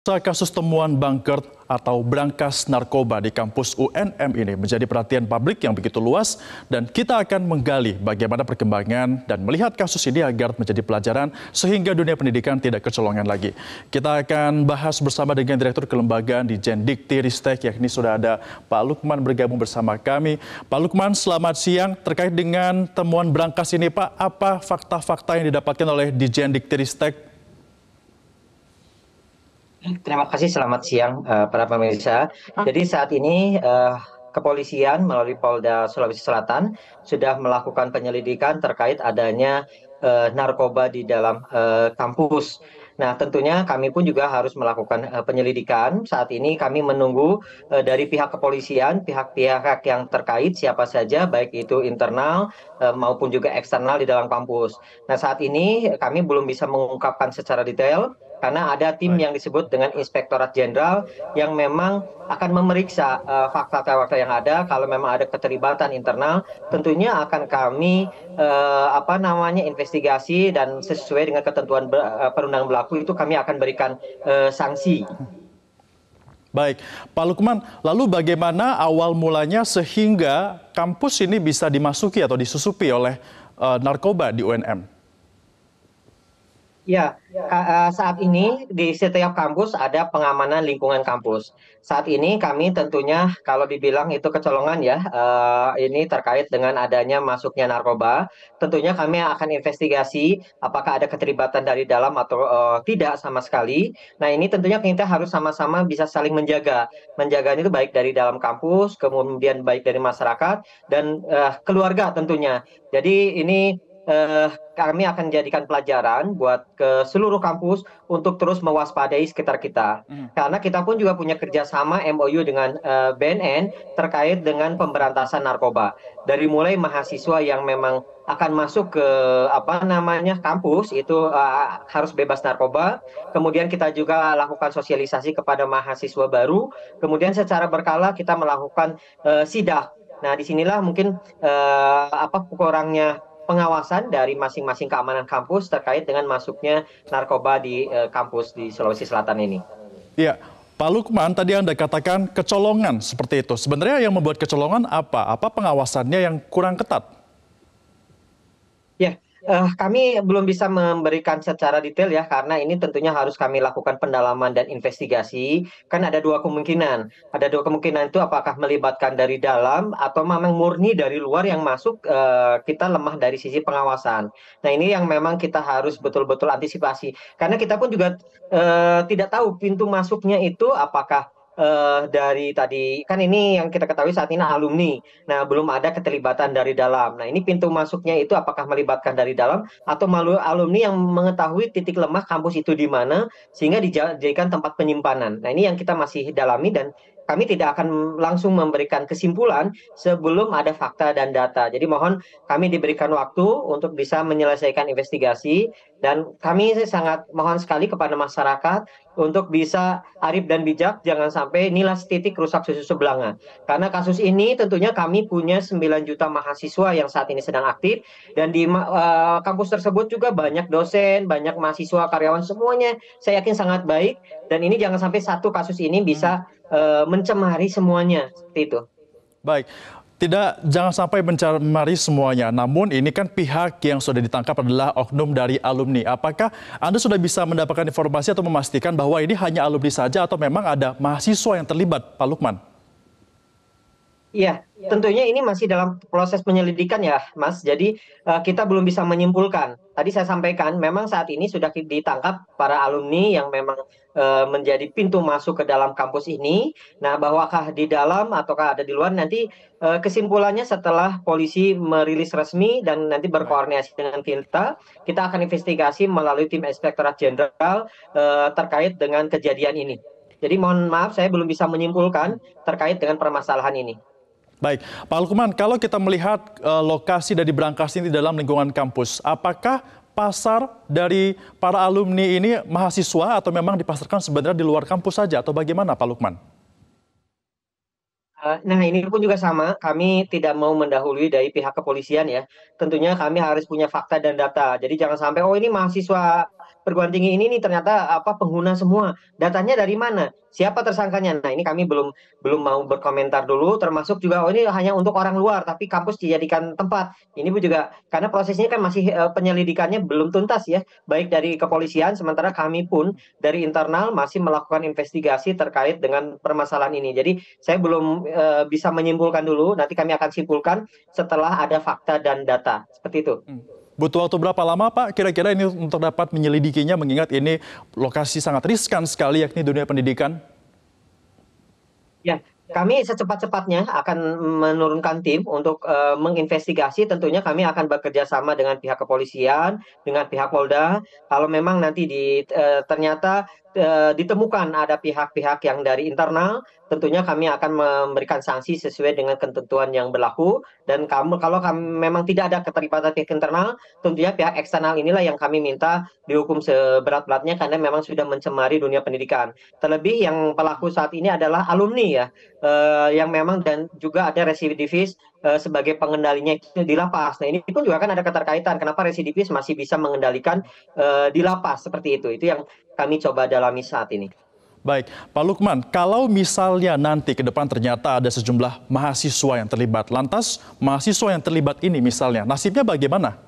Kasus temuan bunker atau brankas narkoba di kampus UNM ini menjadi perhatian publik yang begitu luas dan kita akan menggali bagaimana perkembangan dan melihat kasus ini agar menjadi pelajaran sehingga dunia pendidikan tidak kecolongan lagi. Kita akan bahas bersama dengan Direktur Kelembagaan di Jendikti-Ristek, yakni sudah ada Pak Lukman bergabung bersama kami. Pak Lukman, selamat siang. Terkait dengan temuan brankas ini Pak, apa fakta-fakta yang didapatkan oleh di Jendikti-Ristek? Terima kasih, selamat siang para pemirsa. Jadi saat ini kepolisian melalui Polda Sulawesi Selatan sudah melakukan penyelidikan terkait adanya narkoba di dalam kampus. Nah, tentunya kami pun juga harus melakukan penyelidikan. Saat ini kami menunggu dari pihak kepolisian, pihak-pihak yang terkait siapa saja, baik itu internal maupun juga eksternal di dalam kampus. Nah, saat ini kami belum bisa mengungkapkan secara detail karena ada tim yang disebut dengan Inspektorat Jenderal yang memang akan memeriksa fakta-fakta yang ada. Kalau memang ada keterlibatan internal, tentunya akan kami investigasi dan sesuai dengan ketentuan perundang berlaku itu kami akan berikan sanksi. Baik, Pak Lukman, lalu bagaimana awal mulanya sehingga kampus ini bisa dimasuki atau disusupi oleh narkoba di UNM? Ya, saat ini di setiap kampus ada pengamanan lingkungan kampus. Saat ini kami tentunya kalau dibilang itu kecolongan ya, ini terkait dengan adanya masuknya narkoba. Tentunya kami akan investigasi apakah ada keterlibatan dari dalam atau tidak sama sekali. Nah, ini tentunya kita harus sama-sama bisa saling menjaga. Menjaganya itu baik dari dalam kampus, kemudian baik dari masyarakat dan keluarga tentunya. Jadi ini kami akan jadikan pelajaran buat ke seluruh kampus untuk terus mewaspadai sekitar kita. Karena kita pun juga punya kerjasama MOU dengan BNN terkait dengan pemberantasan narkoba. Dari mulai mahasiswa yang memang akan masuk ke kampus itu harus bebas narkoba. Kemudian kita juga lakukan sosialisasi kepada mahasiswa baru. Kemudian secara berkala kita melakukan sidak. Nah, disinilah mungkin kurangnya pengawasan dari masing-masing keamanan kampus terkait dengan masuknya narkoba di kampus di Sulawesi Selatan ini. Ya, Pak Lukman, tadi Anda katakan kecolongan seperti itu. Sebenarnya yang membuat kecolongan apa? Apa pengawasannya yang kurang ketat? Ya, kami belum bisa memberikan secara detail ya, karena ini tentunya harus kami lakukan pendalaman dan investigasi. Kan ada dua kemungkinan. Ada dua kemungkinan itu apakah melibatkan dari dalam atau memang murni dari luar yang masuk, kita lemah dari sisi pengawasan. Nah, ini yang memang kita harus betul-betul antisipasi. Karena kita pun juga tidak tahu pintu masuknya itu apakah dari tadi kan ini yang kita ketahui saat ini alumni. Nah, belum ada keterlibatan dari dalam. Nah, ini pintu masuknya itu apakah melibatkan dari dalam atau malu alumni yang mengetahui titik lemah kampus itu di mana sehingga dijadikan tempat penyimpanan. Nah, ini yang kita masih dalami dan kami tidak akan langsung memberikan kesimpulan sebelum ada fakta dan data. Jadi mohon kami diberikan waktu untuk bisa menyelesaikan investigasi dan kami sangat mohon sekali kepada masyarakat untuk bisa arif dan bijak, jangan sampai nilas titik rusak susu sebelanga. Karena kasus ini tentunya kami punya 9 juta mahasiswa yang saat ini sedang aktif dan di kampus tersebut juga banyak dosen, banyak mahasiswa, karyawan, semuanya saya yakin sangat baik dan ini jangan sampai satu kasus ini bisa mencemari semuanya seperti itu. Baik, jangan sampai mencemari semuanya. Namun ini kan pihak yang sudah ditangkap adalah oknum dari alumni. Apakah Anda sudah bisa mendapatkan informasi atau memastikan bahwa ini hanya alumni saja atau memang ada mahasiswa yang terlibat, Pak Lukman? Iya, tentunya ini masih dalam proses penyelidikan ya, Mas. Jadi kita belum bisa menyimpulkan. Tadi saya sampaikan, memang saat ini sudah ditangkap para alumni yang memang menjadi pintu masuk ke dalam kampus ini. Nah, bahwakah di dalam ataukah ada di luar nanti kesimpulannya setelah polisi merilis resmi dan nanti berkoordinasi dengan kita akan investigasi melalui tim Inspektorat Jenderal terkait dengan kejadian ini. Jadi mohon maaf, saya belum bisa menyimpulkan terkait dengan permasalahan ini. Baik, Pak Lukman, kalau kita melihat lokasi dari brankas ini dalam lingkungan kampus, apakah pasar dari para alumni ini mahasiswa atau memang dipasarkan sebenarnya di luar kampus saja atau bagaimana, Pak Lukman? Nah, ini pun juga sama, kami tidak mau mendahului dari pihak kepolisian ya. Tentunya kami harus punya fakta dan data. Jadi jangan sampai, oh ini mahasiswa perguruan tinggi ini nih ternyata pengguna semua. Datanya dari mana? Siapa tersangkanya? Nah, ini kami belum belum mau berkomentar dulu, termasuk juga ini hanya untuk orang luar, tapi kampus dijadikan tempat. Ini pun juga karena prosesnya kan masih penyelidikannya belum tuntas ya, baik dari kepolisian, sementara kami pun dari internal masih melakukan investigasi terkait dengan permasalahan ini. Jadi saya belum bisa menyimpulkan dulu, nanti kami akan simpulkan setelah ada fakta dan data. Seperti itu. Butuh waktu berapa lama Pak kira-kira ini untuk dapat menyelidikinya mengingat ini lokasi sangat riskan sekali yakni dunia pendidikan? Ya, kami secepat-cepatnya akan menurunkan tim untuk menginvestigasi. Tentunya kami akan bekerja sama dengan pihak kepolisian, dengan pihak Polda. Kalau memang nanti ternyata ditemukan ada pihak-pihak yang dari internal, tentunya kami akan memberikan sanksi sesuai dengan ketentuan yang berlaku. Dan kalau kami memang tidak ada keterlibatan pihak internal, tentunya pihak eksternal inilah yang kami minta dihukum seberat-beratnya karena memang sudah mencemari dunia pendidikan. Terlebih yang pelaku saat ini adalah alumni ya, yang memang dan juga ada residivis sebagai pengendalinya itu di lapas. Nah, ini pun juga kan ada keterkaitan kenapa residivis masih bisa mengendalikan di lapas seperti itu. Itu yang kami coba dalami saat ini. Baik, Pak Lukman, kalau misalnya nanti ke depan ternyata ada sejumlah mahasiswa yang terlibat, lantas mahasiswa yang terlibat ini misalnya, nasibnya bagaimana?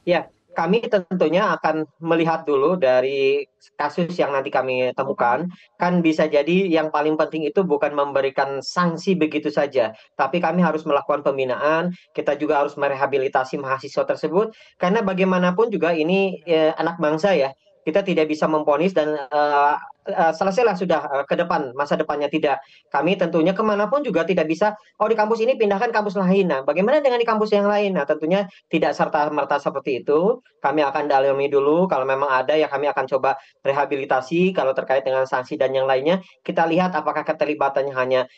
Ya, kami tentunya akan melihat dulu dari kasus yang nanti kami temukan. Kan bisa jadi yang paling penting itu bukan memberikan sanksi begitu saja, tapi kami harus melakukan pembinaan, kita juga harus merehabilitasi mahasiswa tersebut, karena bagaimanapun juga ini anak bangsa ya. Kita tidak bisa memvonis dan selesailah sudah ke depan, masa depannya tidak. Kami tentunya kemanapun juga tidak bisa, oh di kampus ini pindahkan kampus lain. Nah, bagaimana dengan di kampus yang lain? Nah, tentunya tidak serta-merta seperti itu. Kami akan dalami dulu, kalau memang ada ya kami akan coba rehabilitasi, kalau terkait dengan sanksi dan yang lainnya, kita lihat apakah keterlibatannya hanya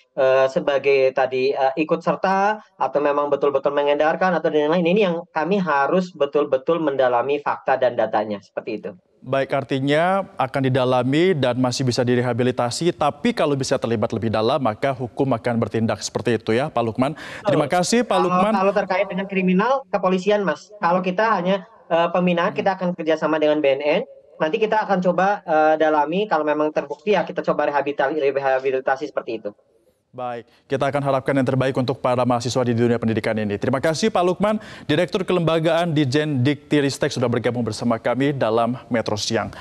sebagai tadi ikut serta, atau memang betul-betul mengedarkan, atau dan yang lain. Ini yang kami harus betul-betul mendalami fakta dan datanya, seperti itu. Baik, artinya akan didalami dan masih bisa direhabilitasi, tapi kalau bisa terlibat lebih dalam, maka hukum akan bertindak seperti itu ya, Pak Lukman. Terima kasih, Pak Lukman. Kalau terkait dengan kriminal, kepolisian, Mas. Kalau kita hanya pembinaan, kita akan kerjasama dengan BNN. Nanti kita akan coba dalami, kalau memang terbukti ya kita coba rehabilitasi seperti itu. Baik, kita akan harapkan yang terbaik untuk para mahasiswa di dunia pendidikan ini. Terima kasih Pak Lukman, Direktur Kelembagaan Ditjen Dikti Ristek sudah bergabung bersama kami dalam Metro Siang.